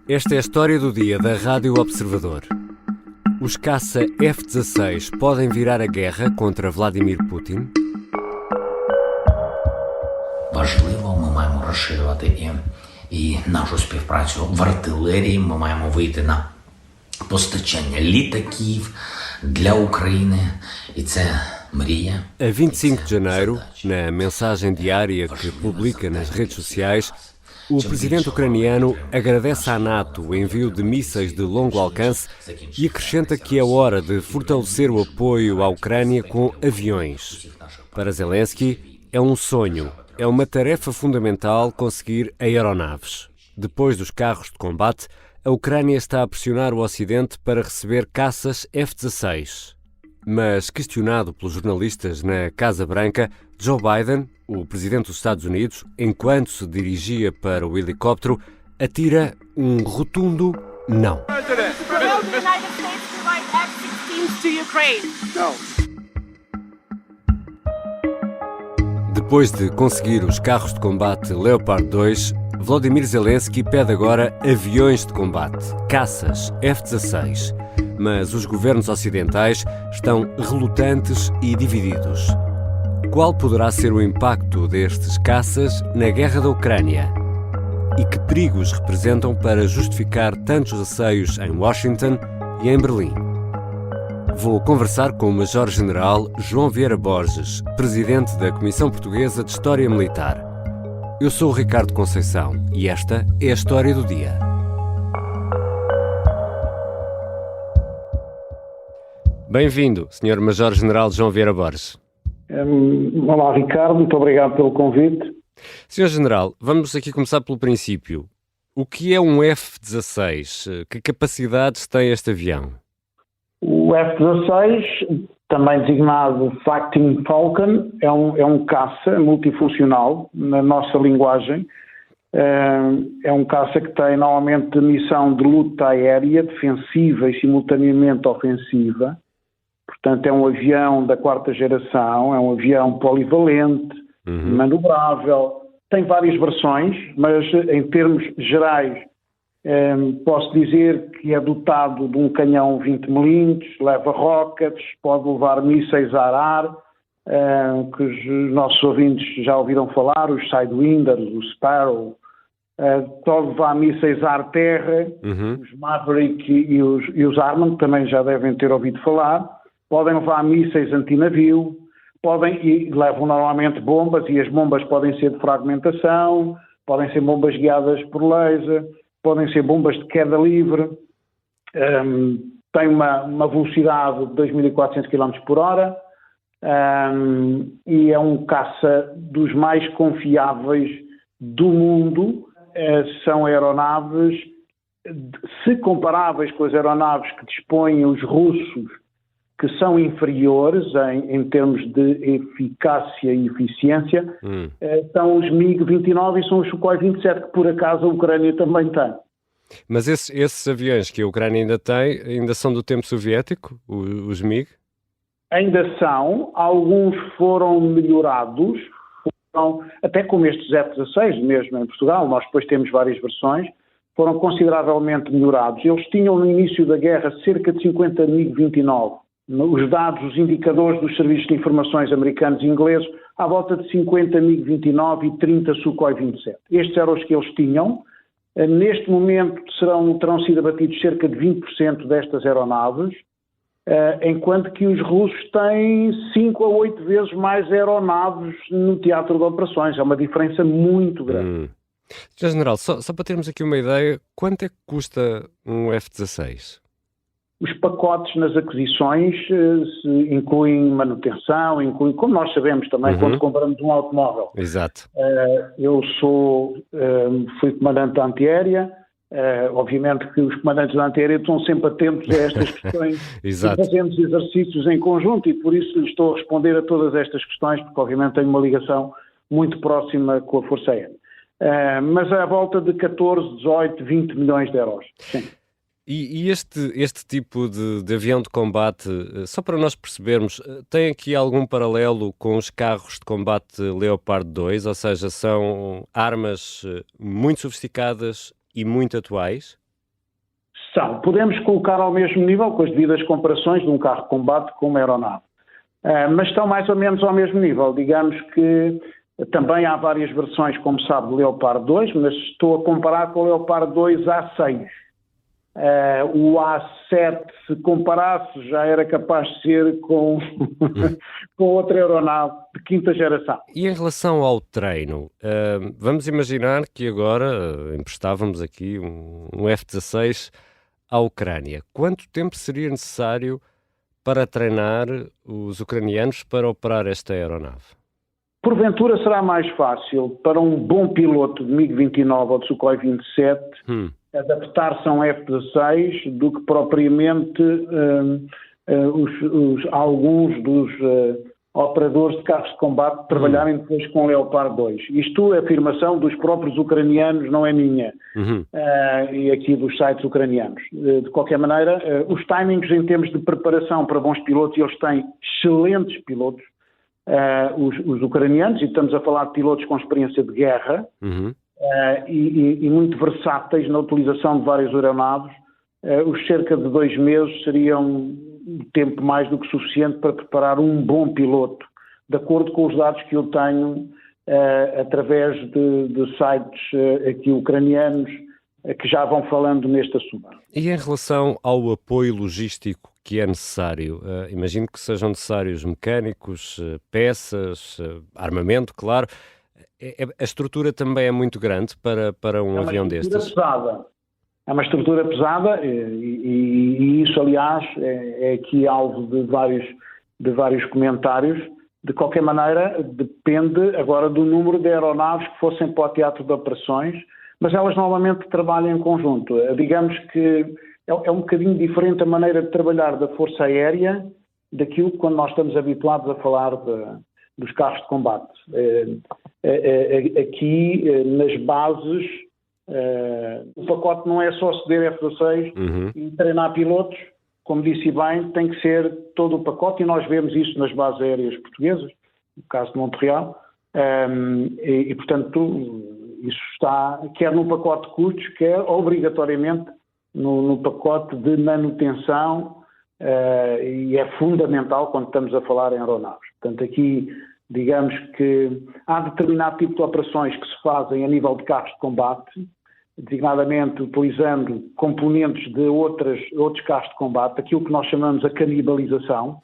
Esta é a história do dia da Rádio Observador. Os caça F-16 podem virar a guerra contra Vladimir Putin? Важливо, ми маємо розширювати і нашу співпрацю в артилерії. Ми маємо вийти на постачання літаків для України. І це мрія. A 25 de janeiro, na mensagem diária que publica nas redes sociais, o presidente ucraniano agradece à NATO o envio de mísseis de longo alcance e acrescenta que é hora de fortalecer o apoio à Ucrânia com aviões. Para Zelensky, é um sonho, é uma tarefa fundamental conseguir aeronaves. Depois dos carros de combate, a Ucrânia está a pressionar o Ocidente para receber caças F-16. Mas, questionado pelos jornalistas na Casa Branca, Joe Biden, o presidente dos Estados Unidos, enquanto se dirigia para o helicóptero, atira um rotundo não. Depois de conseguir os carros de combate Leopard 2, Volodymyr Zelensky pede agora aviões de combate, caças F-16. Mas os governos ocidentais estão relutantes e divididos. Qual poderá ser o impacto destes caças na guerra da Ucrânia? E que perigos representam para justificar tantos receios em Washington e em Berlim? Vou conversar com o Major-General João Vieira Borges, presidente da Comissão Portuguesa de História Militar. Eu sou o Ricardo Conceição e esta é a história do dia. Bem-vindo, Sr. Major-General João Vieira Borges. Olá, Ricardo, muito obrigado pelo convite. Sr. General, vamos aqui começar pelo princípio. O que é um F-16? Que capacidades tem este avião? O F-16, também designado Fighting Falcon, é um caça multifuncional, na nossa linguagem. É um caça que tem normalmente missão de luta aérea, defensiva e simultaneamente ofensiva. Portanto, é um avião da quarta geração, é um avião polivalente, manobrável, tem várias versões, mas em termos gerais posso dizer que é dotado de um canhão 20 mm, leva rockets, pode levar mísseis ar-ar, que os nossos ouvintes já ouviram falar, os Sidewinders, o Sparrow, pode levar mísseis ar-terra, os Maverick e os Armand também já devem ter ouvido falar. Podem levar mísseis antinavio, e levam normalmente bombas, e as bombas podem ser de fragmentação, podem ser bombas guiadas por laser, podem ser bombas de queda livre, tem uma velocidade de 2.400 km por hora, e é um caça dos mais confiáveis do mundo. São aeronaves, se comparáveis com as aeronaves que dispõem os russos, que são inferiores em termos de eficácia e eficiência, são os MiG-29 e são os Sukhoi 27, que por acaso a Ucrânia também tem. Mas esses aviões que a Ucrânia ainda tem, ainda são do tempo soviético, os MiG? Ainda são, alguns foram melhorados, até como estes F-16, mesmo em Portugal, nós depois temos várias versões, foram consideravelmente melhorados. Eles tinham no início da guerra cerca de 50 MiG-29. Os dados, os indicadores dos serviços de informações americanos e ingleses, à volta de 50 MiG-29 e 30 Sukhoi 27. Estes eram os que eles tinham. Neste momento terão sido abatidos cerca de 20% destas aeronaves, enquanto que os russos têm 5 a 8 vezes mais aeronaves no teatro de operações. É uma diferença muito grande. Sr. General, só para termos aqui uma ideia, quanto é que custa um F-16? Os pacotes nas aquisições incluem manutenção, incluem, como nós sabemos também, quando compramos um automóvel. Exato. Eu fui comandante da antiaérea, obviamente que os comandantes da antiaérea estão sempre atentos a estas questões. Exato. E fazemos exercícios em conjunto e por isso estou a responder a todas estas questões, porque obviamente tenho uma ligação muito próxima com a Força Aérea. Mas à volta de 14, 18, 20 milhões de euros. Sim. E este tipo de avião de combate, só para nós percebermos, tem aqui algum paralelo com os carros de combate Leopard 2? Ou seja, são armas muito sofisticadas e muito atuais? São. Podemos colocar ao mesmo nível, com as devidas comparações, de um carro de combate com uma aeronave. Mas estão mais ou menos ao mesmo nível. Digamos que também há várias versões, como sabe, do Leopard 2, mas estou a comparar com o Leopard 2 A6. O A7, se comparasse, já era capaz de ser com outra aeronave de quinta geração. E em relação ao treino, vamos imaginar que agora emprestávamos aqui um F-16 à Ucrânia. Quanto tempo seria necessário para treinar os ucranianos para operar esta aeronave? Porventura será mais fácil para um bom piloto de MiG-29 ou de Sukhoi 27 adaptar-se a um F-16 do que propriamente alguns dos operadores de carros de combate trabalharem depois com o Leopard 2. Isto é afirmação dos próprios ucranianos, não é minha, e aqui dos sites ucranianos. De qualquer maneira, os timings em termos de preparação para bons pilotos, eles têm excelentes pilotos, os ucranianos, e estamos a falar de pilotos com experiência de guerra, e muito versáteis na utilização de várias aeronaves. Os cerca de 2 meses seriam tempo mais do que suficiente para preparar um bom piloto, de acordo com os dados que eu tenho através de sites aqui ucranianos que já vão falando neste assunto. E em relação ao apoio logístico que é necessário, imagino que sejam necessários mecânicos, peças, armamento, claro. A estrutura também é muito grande para um avião destes? É uma estrutura pesada e isso, aliás, é aqui alvo de vários comentários. De qualquer maneira, depende agora do número de aeronaves que fossem para o teatro de operações, mas elas normalmente trabalham em conjunto. Digamos que é um bocadinho diferente a maneira de trabalhar da Força Aérea daquilo que quando nós estamos habituados a falar dos carros de combate. Aqui, nas bases, o pacote não é só ceder F-16 e treinar pilotos, como disse bem, tem que ser todo o pacote, e nós vemos isso nas bases aéreas portuguesas, no caso de Montreal, e portanto, isso está quer no pacote de custos, quer obrigatoriamente no pacote de manutenção, e é fundamental quando estamos a falar em aeronaves. Portanto, aqui, digamos que há determinado tipo de operações que se fazem a nível de carros de combate, designadamente utilizando componentes de outros carros de combate, aquilo que nós chamamos a canibalização,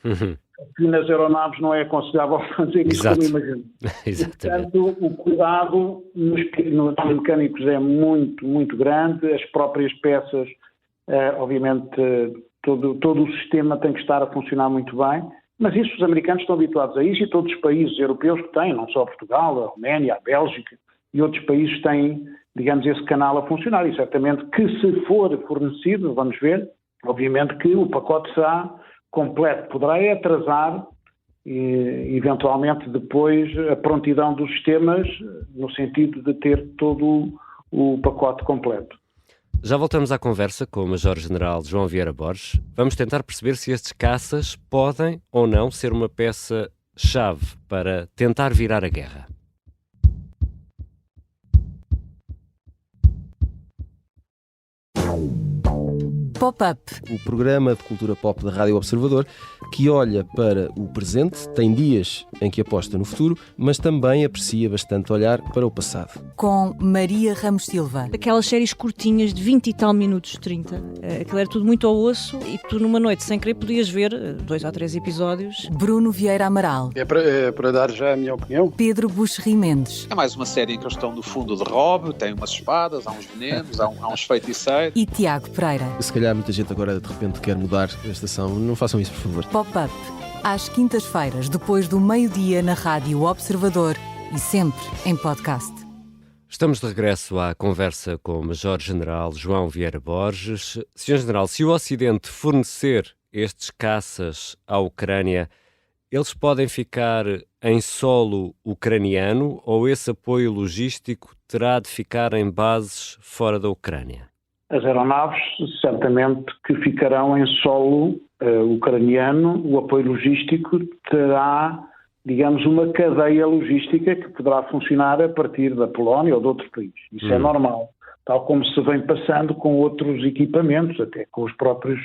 que nas aeronaves não é aconselhável fazer isso, como imagino. Exatamente. Portanto, o cuidado nos mecânicos é muito, muito grande, as próprias peças, obviamente, todo o sistema tem que estar a funcionar muito bem, mas isso os americanos estão habituados a isso, e todos os países europeus que têm, não só Portugal, a Roménia, a Bélgica e outros países têm, digamos, esse canal a funcionar, e certamente que se for fornecido, vamos ver, obviamente que o pacote será completo, poderá atrasar e eventualmente depois a prontidão dos sistemas, no sentido de ter todo o pacote completo. Já voltamos à conversa com o Major-General João Vieira Borges. Vamos tentar perceber se estes caças podem ou não ser uma peça-chave para tentar virar a guerra. Pop-up, o programa de cultura pop da Rádio Observador, que olha para o presente, tem dias em que aposta no futuro, mas também aprecia bastante olhar para o passado. com Maria Ramos Silva. Aquelas séries curtinhas de 20 e tal minutos, 30. Aquilo era tudo muito ao osso e tu numa noite sem querer podias ver 2 ou 3 episódios. Bruno Vieira Amaral. É para dar já a minha opinião? Pedro Buxerri Mendes. É mais uma série em que eles estão no fundo de Rob, tem umas espadas, há uns venenos, há uns feiticeiros. E Tiago Pereira. Se calhar muita gente agora de repente quer mudar a estação. Não façam isso, por favor. Pop-up, às quintas-feiras, depois do meio-dia, na Rádio Observador e sempre em podcast. Estamos de regresso à conversa com o Major-General João Vieira Borges. Sr. General, se o Ocidente fornecer estes caças à Ucrânia, eles podem ficar em solo ucraniano ou esse apoio logístico terá de ficar em bases fora da Ucrânia? As aeronaves certamente que ficarão em solo ucraniano. O apoio logístico terá, digamos, uma cadeia logística que poderá funcionar a partir da Polónia ou de outros países. Isso é normal. tal como se vem passando com outros equipamentos, até com os próprios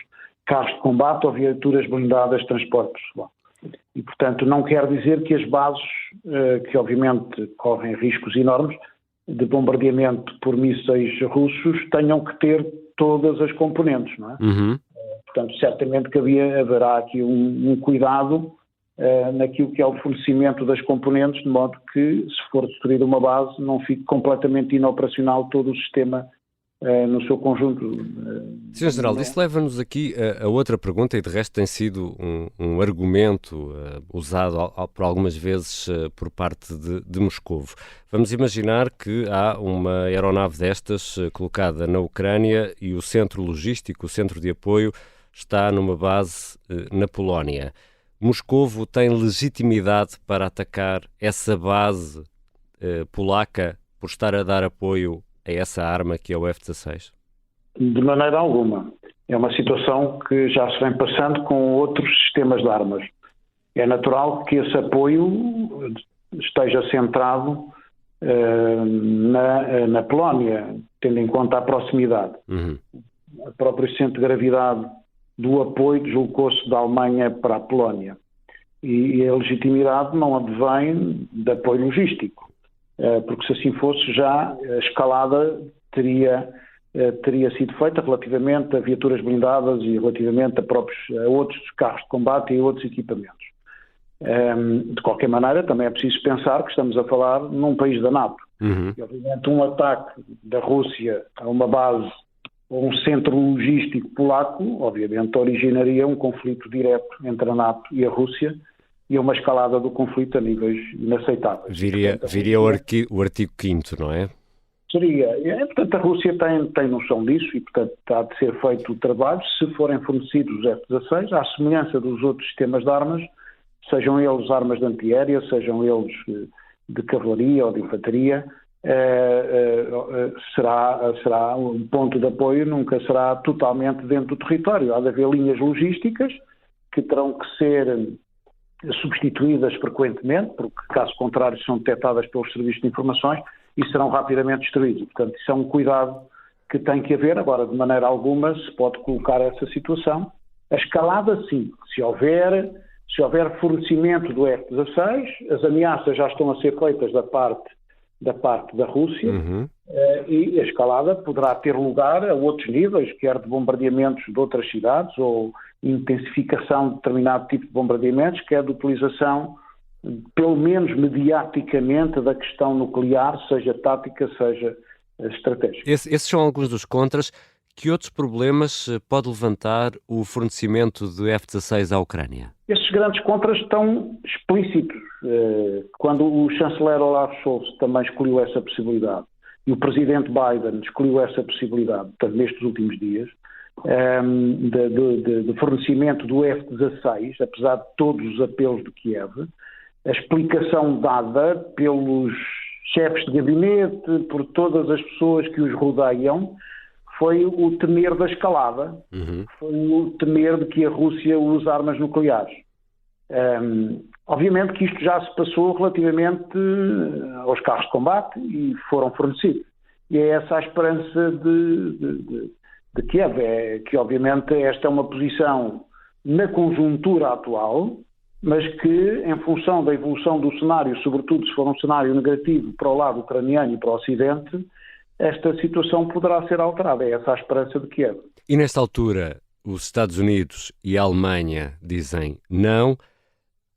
carros de combate ou viaturas blindadas de transporte pessoal. E, portanto, não quer dizer que as bases, que obviamente correm riscos enormes de bombardeamento por mísseis russos, tenham que ter todas as componentes, não é? Uhum. Portanto, certamente que haverá aqui um cuidado naquilo que é o fornecimento das componentes, de modo que, se for destruída uma base, não fique completamente inoperacional todo o sistema no seu conjunto. Sr. General, isso leva-nos aqui a outra pergunta, e de resto tem sido um argumento usado por algumas vezes por parte de Moscovo. Vamos imaginar que há uma aeronave destas colocada na Ucrânia e o centro logístico, o centro de apoio, está numa base na Polónia. Moscovo tem legitimidade para atacar essa base polaca por estar a dar apoio a essa arma que é o F-16? De maneira alguma. É uma situação que já se vem passando com outros sistemas de armas. É natural que esse apoio esteja centrado na Polónia, tendo em conta a proximidade. Uhum. O próprio centro de gravidade do apoio deslocou-se da Alemanha para a Polónia. E a legitimidade não advém de apoio logístico, porque se assim fosse já a escalada teria sido feita relativamente a viaturas blindadas e relativamente a outros carros de combate e a outros equipamentos. De qualquer maneira, também é preciso pensar que estamos a falar num país da NATO. Uhum. E, obviamente, um ataque da Rússia a uma base ou um centro logístico polaco, obviamente, originaria um conflito direto entre a NATO e a Rússia e uma escalada do conflito a níveis inaceitáveis. Viria o artigo 5º, não é? Seria. Portanto, a Rússia tem noção disso e, portanto, há de ser feito o trabalho, se forem fornecidos os F-16, à semelhança dos outros sistemas de armas, sejam eles armas de antiaérea, sejam eles de cavalaria ou de infantaria, será um ponto de apoio, nunca será totalmente dentro do território. Há de haver linhas logísticas que terão que ser substituídas frequentemente, porque caso contrário são detectadas pelos serviços de informações e serão rapidamente destruídos. Portanto, isso é um cuidado que tem que haver. Agora, de maneira alguma se pode colocar essa situação. A escalada, sim. Se houver fornecimento do F-16, as ameaças já estão a ser feitas da parte da Rússia, Uhum. E a escalada poderá ter lugar a outros níveis, quer de bombardeamentos de outras cidades ou intensificação de determinado tipo de bombardeamentos, quer de utilização, pelo menos mediaticamente, da questão nuclear, seja tática, seja estratégica. Esses são alguns dos contras. Que outros problemas pode levantar o fornecimento de F-16 à Ucrânia? Esses grandes contras estão explícitos. Quando o chanceler Olaf Scholz também escolheu essa possibilidade e o presidente Biden escolheu essa possibilidade, portanto, nestes últimos dias, de fornecimento do F-16, apesar de todos os apelos de Kiev, a explicação dada pelos chefes de gabinete, por todas as pessoas que os rodeiam, foi o temer da escalada, Uhum. foi o temer de que a Rússia use armas nucleares. Obviamente que isto já se passou relativamente aos carros de combate e foram fornecidos. E é essa a esperança de Kiev, é que obviamente esta é uma posição na conjuntura atual, mas que em função da evolução do cenário, sobretudo se for um cenário negativo para o lado ucraniano e para o Ocidente, esta situação poderá ser alterada. É essa a esperança de Kiev. E nesta altura, os Estados Unidos e a Alemanha dizem não.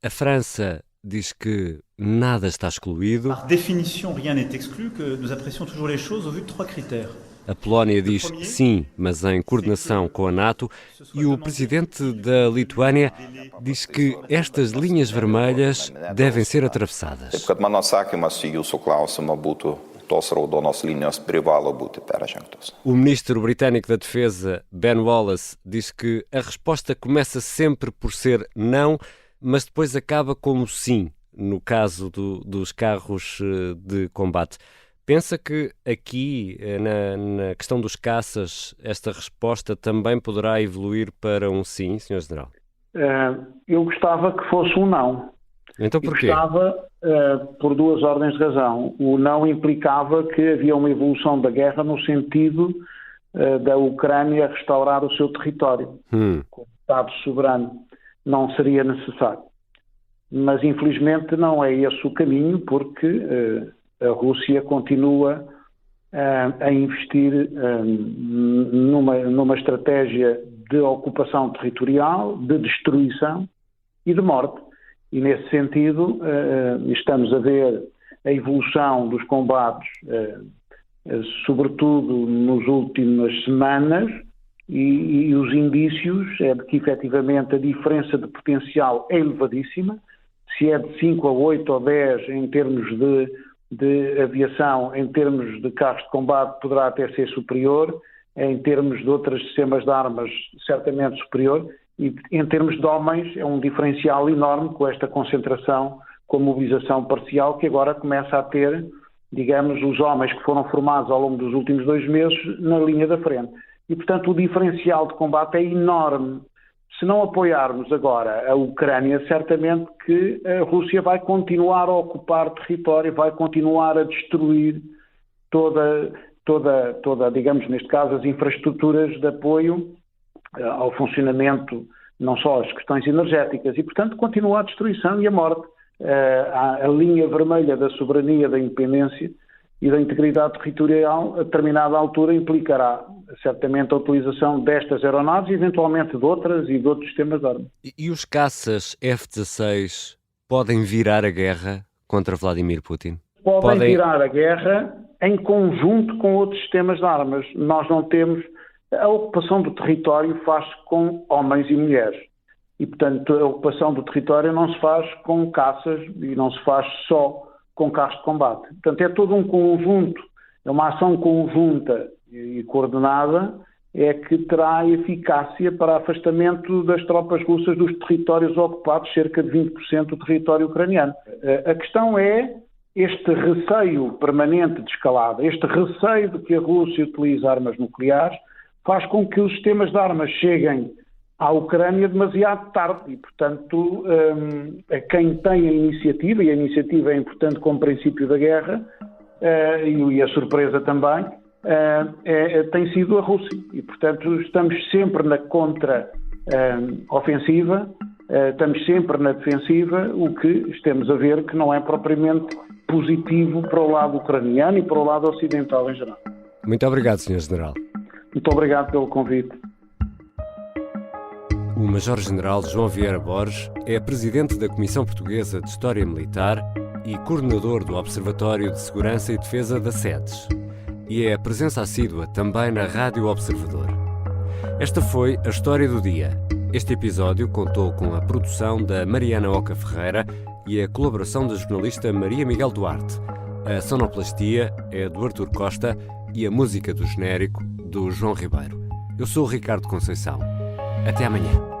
A França diz que nada está excluído. Par définition, rien n'est exclu, que nous apprécions toujours les choses au vu de 3 critères. A Polónia diz sim, mas em coordenação com a NATO. E o presidente da Lituânia diz que estas linhas vermelhas devem ser atravessadas. Taip kad mano atsakymas į jūsų klausimą būtų: tos raudonos linijos privalo būti peržengtos. O ministro britânico da Defesa, Ben Wallace, diz que a resposta começa sempre por ser não, mas depois acaba como sim, no caso dos carros de combate. Pensa que aqui, na questão dos caças, esta resposta também poderá evoluir para um sim, Sr. General? Eu gostava que fosse um não. Então porquê? E gostava, por duas ordens de razão. O não implicava que havia uma evolução da guerra no sentido da Ucrânia restaurar o seu território. Como Estado soberano não seria necessário. Mas, infelizmente, não é esse o caminho, porque a Rússia continua a investir numa estratégia de ocupação territorial, de destruição e de morte. E, nesse sentido, estamos a ver a evolução dos combates, sobretudo nas últimas semanas, e os indícios é de que, efetivamente, a diferença de potencial é elevadíssima. Se é de 5 a 8 ou 10 em termos de aviação, em termos de carros de combate, poderá até ser superior, em termos de outros sistemas de armas, certamente superior, e em termos de homens é um diferencial enorme com esta concentração, com a mobilização parcial que agora começa a ter, digamos, os homens que foram formados ao longo dos últimos 2 meses na linha da frente. E, portanto, o diferencial de combate é enorme. Se não apoiarmos agora a Ucrânia, certamente que a Rússia vai continuar a ocupar território, vai continuar a destruir toda, digamos, neste caso, as infraestruturas de apoio ao funcionamento, não só as questões energéticas, e, portanto, continua a destruição e a morte. A linha vermelha da soberania, da independência e da integridade territorial, a determinada altura, implicará certamente a utilização destas aeronaves e eventualmente de outras e de outros sistemas de armas. E os caças F-16 podem virar a guerra contra Vladimir Putin? Podem virar a guerra em conjunto com outros sistemas de armas. Nós não temos... A ocupação do território faz-se com homens e mulheres. E, portanto, a ocupação do território não se faz com caças e não se faz só com carros de combate. Portanto, é todo um conjunto, é uma ação conjunta e coordenada, é que terá eficácia para afastamento das tropas russas dos territórios ocupados, cerca de 20% do território ucraniano. A questão é este receio permanente de escalada, este receio de que a Rússia utilize armas nucleares, faz com que os sistemas de armas cheguem à Ucrânia demasiado tarde e, portanto, quem tem a iniciativa, e a iniciativa é importante como princípio da guerra, e a surpresa também, tem sido a Rússia. E, portanto, estamos sempre na contra-ofensiva, estamos sempre na defensiva, o que estamos a ver que não é propriamente positivo para o lado ucraniano e para o lado ocidental em geral. Muito obrigado, Sr. General. Muito obrigado pelo convite. O Major-General João Vieira Borges é presidente da Comissão Portuguesa de História Militar e coordenador do Observatório de Segurança e Defesa da SEDES. E é a presença assídua também na Rádio Observador. Esta foi a História do Dia. Este episódio contou com a produção da Mariana Oca Ferreira e a colaboração da jornalista Maria Miguel Duarte. A sonoplastia é do Artur Costa e a música do genérico do João Ribeiro. Eu sou o Ricardo Conceição. Até amanhã.